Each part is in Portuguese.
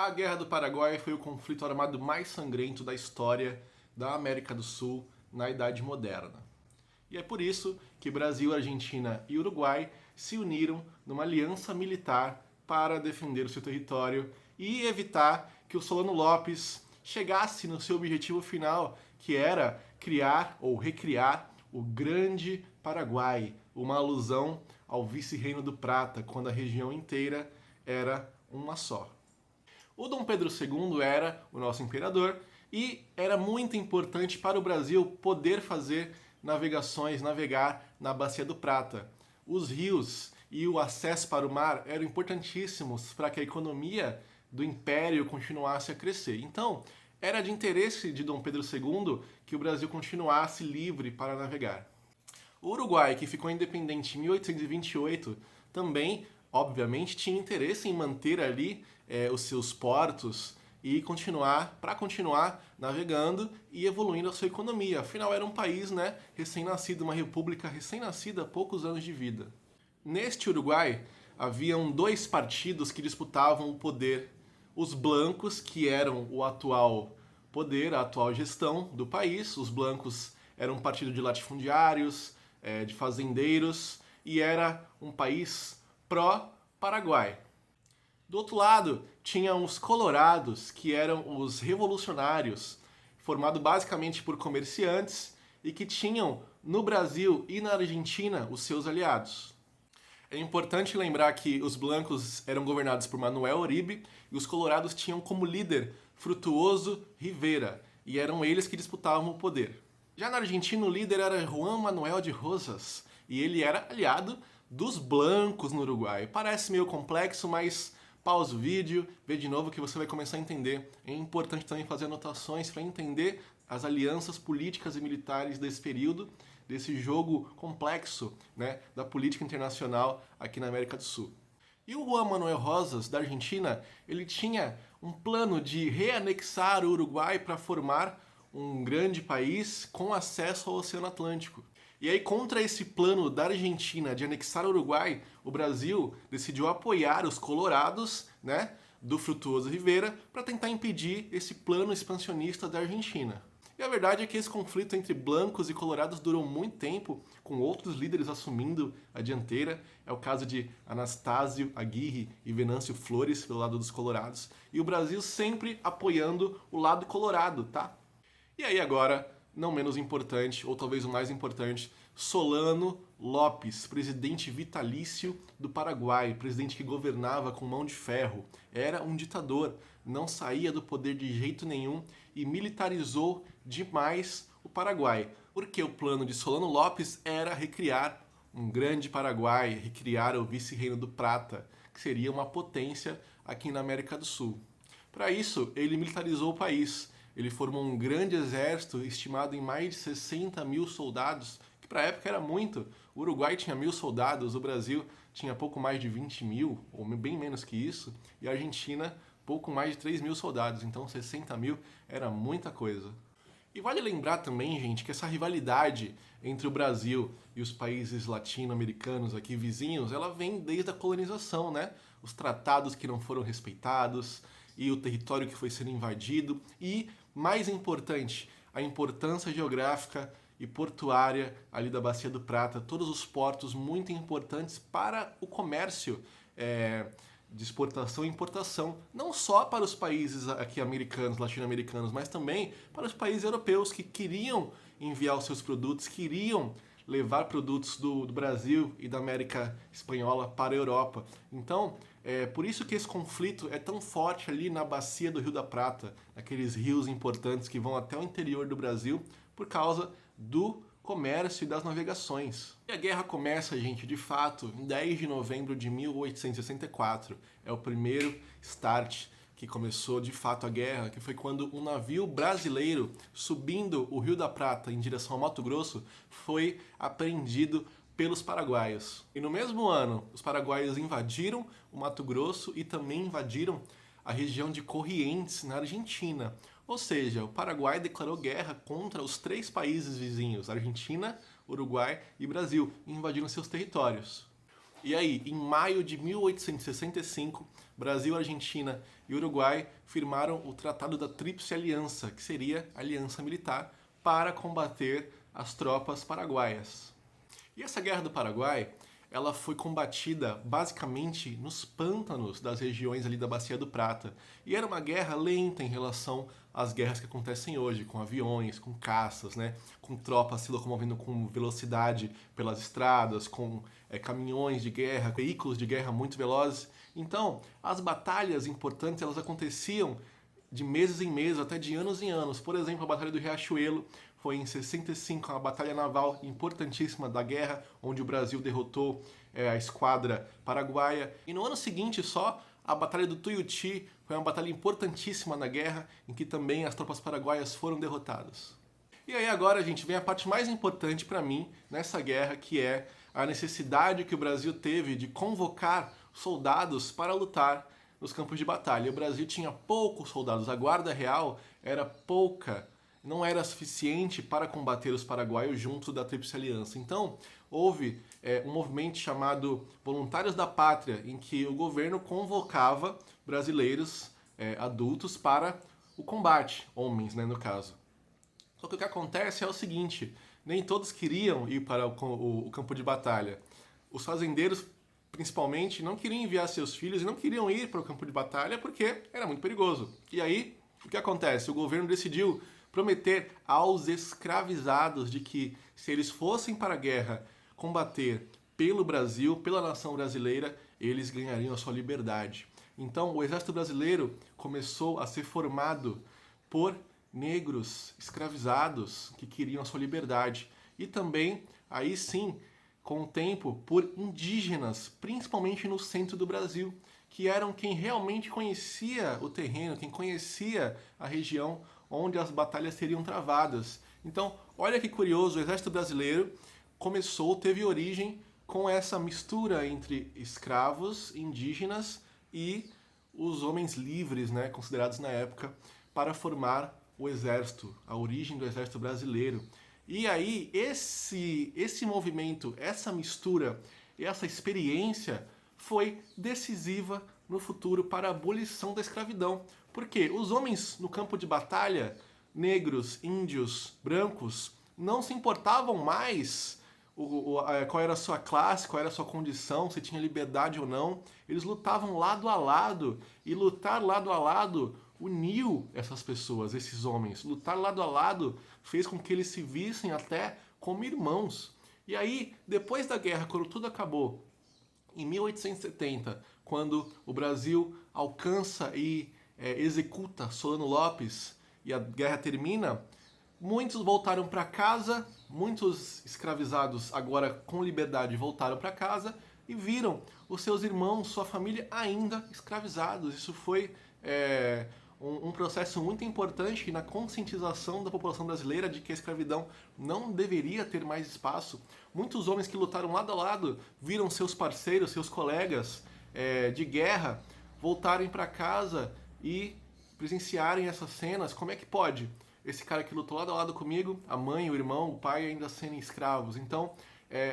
A Guerra do Paraguai foi o conflito armado mais sangrento da história da América do Sul na Idade Moderna. E é por isso que Brasil, Argentina e Uruguai se uniram numa aliança militar para defender o seu território e evitar que o Solano Lopes chegasse no seu objetivo final, que era criar ou recriar o Grande Paraguai, uma alusão ao vice-reino do Prata, quando a região inteira era uma só. O Dom Pedro II era o nosso imperador e era muito importante para o Brasil poder fazer navegar na Bacia do Prata. Os rios e o acesso para o mar eram importantíssimos para que a economia do império continuasse a crescer. Então, era de interesse de Dom Pedro II que o Brasil continuasse livre para navegar. O Uruguai, que ficou independente em 1828, também, obviamente, tinha interesse em manter ali os seus portos e continuar navegando e evoluindo a sua economia. Afinal, era um país, recém-nascido, uma república recém-nascida, poucos anos de vida. Neste Uruguai, haviam dois partidos que disputavam o poder. Os blancos, que eram o atual poder, a atual gestão do país. Os blancos eram um partido de latifundiários, de fazendeiros, e era um país pró-Paraguai. Do outro lado, tinham os colorados, que eram os revolucionários, formados basicamente por comerciantes e que tinham no Brasil e na Argentina os seus aliados. É importante lembrar que os blancos eram governados por Manuel Oribe e os colorados tinham como líder Frutuoso Rivera, e eram eles que disputavam o poder. Já na Argentina, o líder era Juan Manuel de Rosas, e ele era aliado dos blancos no Uruguai. Parece meio complexo, mas pausa o vídeo, vê de novo que você vai começar a entender. É importante também fazer anotações para entender as alianças políticas e militares desse período, desse jogo complexo, da política internacional aqui na América do Sul. E o Juan Manuel Rosas, da Argentina, ele tinha um plano de reanexar o Uruguai para formar um grande país com acesso ao Oceano Atlântico. E aí, contra esse plano da Argentina de anexar o Uruguai, o Brasil decidiu apoiar os colorados, do Frutuoso Rivera, para tentar impedir esse plano expansionista da Argentina. E a verdade é que esse conflito entre blancos e colorados durou muito tempo, com outros líderes assumindo a dianteira. É o caso de Anastácio Aguirre e Venâncio Flores, pelo lado dos colorados, e o Brasil sempre apoiando o lado colorado, tá? E aí agora, não menos importante, ou talvez o mais importante, Solano Lopes, presidente vitalício do Paraguai, presidente que governava com mão de ferro. Era um ditador, não saía do poder de jeito nenhum e militarizou demais o Paraguai. Porque o plano de Solano Lopes era recriar um grande Paraguai, recriar o vice-reino do Prata, que seria uma potência aqui na América do Sul. Para isso, ele militarizou o país. Ele formou um grande exército, estimado em mais de 60 mil soldados, que para a época era muito. O Uruguai tinha 1.000 soldados, o Brasil tinha pouco mais de 20 mil, ou bem menos que isso, e a Argentina pouco mais de 3 mil soldados, então 60 mil era muita coisa. E vale lembrar também, gente, que essa rivalidade entre o Brasil e os países latino-americanos aqui vizinhos, ela vem desde a colonização, Os tratados que não foram respeitados e o território que foi sendo invadido e, mais importante, a importância geográfica e portuária ali da Bacia do Prata, todos os portos muito importantes para o comércio de exportação e importação, não só para os países aqui americanos, latino-americanos, mas também para os países europeus que queriam enviar os seus produtos, queriam levar produtos do Brasil e da América Espanhola para a Europa. Então, é por isso que esse conflito é tão forte ali na bacia do Rio da Prata, aqueles rios importantes que vão até o interior do Brasil, por causa do comércio e das navegações. E a guerra começa, gente, de fato, em 10 de novembro de 1864. É o primeiro start que começou de fato a guerra, que foi quando um navio brasileiro subindo o Rio da Prata em direção ao Mato Grosso foi apreendido pelos paraguaios. E no mesmo ano, os paraguaios invadiram o Mato Grosso e também invadiram a região de Corrientes, na Argentina. Ou seja, o Paraguai declarou guerra contra os 3 países vizinhos, Argentina, Uruguai e Brasil, invadindo seus territórios. E aí, em maio de 1865, Brasil, Argentina e Uruguai firmaram o Tratado da Tríplice Aliança, que seria a aliança militar para combater as tropas paraguaias. E essa Guerra do Paraguai, ela foi combatida basicamente nos pântanos das regiões ali da Bacia do Prata. E era uma guerra lenta em relação às guerras que acontecem hoje, com aviões, com caças, né? Com tropas se locomovendo com velocidade pelas estradas, com caminhões de guerra, veículos de guerra muito velozes. Então, as batalhas importantes, elas aconteciam de meses em meses, até de anos em anos. Por exemplo, a Batalha do Riachuelo foi em 65, uma batalha naval importantíssima da guerra, onde o Brasil derrotou a esquadra paraguaia. E no ano seguinte só, a Batalha do Tuiuti foi uma batalha importantíssima na guerra, em que também as tropas paraguaias foram derrotadas. E aí agora, gente, vem a parte mais importante para mim nessa guerra, que é a necessidade que o Brasil teve de convocar soldados para lutar nos campos de batalha. O Brasil tinha poucos soldados, a Guarda Real era pouca, não era suficiente para combater os paraguaios junto da Tríplice Aliança. Então, houve um movimento chamado Voluntários da Pátria, em que o governo convocava brasileiros adultos para o combate, homens, né, no caso. Só que o que acontece é o seguinte, nem todos queriam ir para o campo de batalha. Os fazendeiros, principalmente, não queriam enviar seus filhos e não queriam ir para o campo de batalha porque era muito perigoso. E aí, o que acontece? O governo decidiu prometer aos escravizados de que, se eles fossem para a guerra combater pelo Brasil, pela nação brasileira, eles ganhariam a sua liberdade. Então, o exército brasileiro começou a ser formado por negros escravizados que queriam a sua liberdade. E também, aí sim, com o tempo, por indígenas, principalmente no centro do Brasil, que eram quem realmente conhecia o terreno, quem conhecia a região onde as batalhas seriam travadas. Então, olha que curioso, o exército brasileiro teve origem com essa mistura entre escravos, indígenas e os homens livres, né, considerados na época, para formar o exército, a origem do exército brasileiro. E aí, esse movimento, essa mistura, essa experiência foi decisiva no futuro para a abolição da escravidão. Porque os homens no campo de batalha, negros, índios, brancos, não se importavam mais qual era a sua classe, qual era a sua condição, se tinha liberdade ou não. Eles lutavam lado a lado, e lutar lado a lado uniu essas pessoas, esses homens. Lutar lado a lado fez com que eles se vissem até como irmãos. E aí, depois da guerra, quando tudo acabou, em 1870, quando o Brasil alcança e executa Solano Lopes e a guerra termina, muitos voltaram para casa, muitos escravizados agora com liberdade voltaram para casa e viram os seus irmãos, sua família ainda escravizados. Isso foi um processo muito importante na conscientização da população brasileira de que a escravidão não deveria ter mais espaço. Muitos homens que lutaram lado a lado viram seus parceiros, seus colegas de guerra voltarem para casa e presenciarem essas cenas. Como é que pode esse cara que lutou lado a lado comigo, a mãe, o irmão, o pai ainda serem escravos? Então,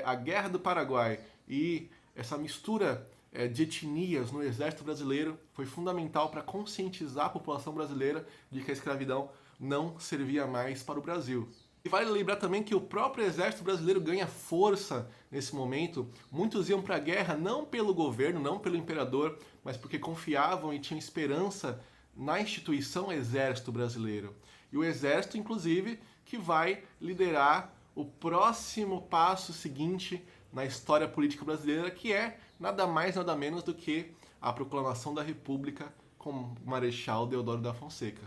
a Guerra do Paraguai e essa mistura de etnias no exército brasileiro foi fundamental para conscientizar a população brasileira de que a escravidão não servia mais para o Brasil. E vale lembrar também que o próprio exército brasileiro ganha força nesse momento. Muitos iam para a guerra não pelo governo, não pelo imperador, mas porque confiavam e tinham esperança na instituição exército brasileiro. E o exército, inclusive, que vai liderar o próximo passo seguinte na história política brasileira, que é nada mais, nada menos do que a proclamação da República com o Marechal Deodoro da Fonseca.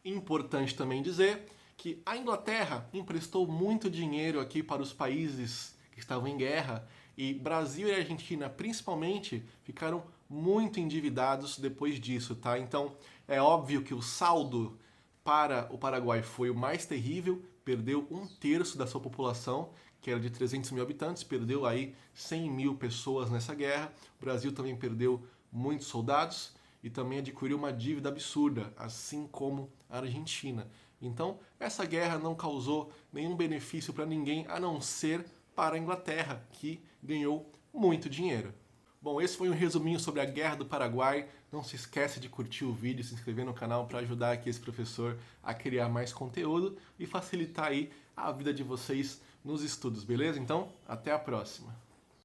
Importante também dizer que a Inglaterra emprestou muito dinheiro aqui para os países que estavam em guerra, e Brasil e Argentina, principalmente, ficaram muito endividados depois disso, tá? Então, é óbvio que o saldo para o Paraguai foi o mais terrível, perdeu 1/3 da sua população, que era de 300 mil habitantes, perdeu aí 100 mil pessoas nessa guerra. O Brasil também perdeu muitos soldados e também adquiriu uma dívida absurda, assim como a Argentina. Então, essa guerra não causou nenhum benefício para ninguém, a não ser para a Inglaterra, que ganhou muito dinheiro. Bom, esse foi um resuminho sobre a Guerra do Paraguai. Não se esquece de curtir o vídeo, se inscrever no canal para ajudar aqui esse professor a criar mais conteúdo e facilitar aí a vida de vocês nos estudos, beleza? Então, até a próxima!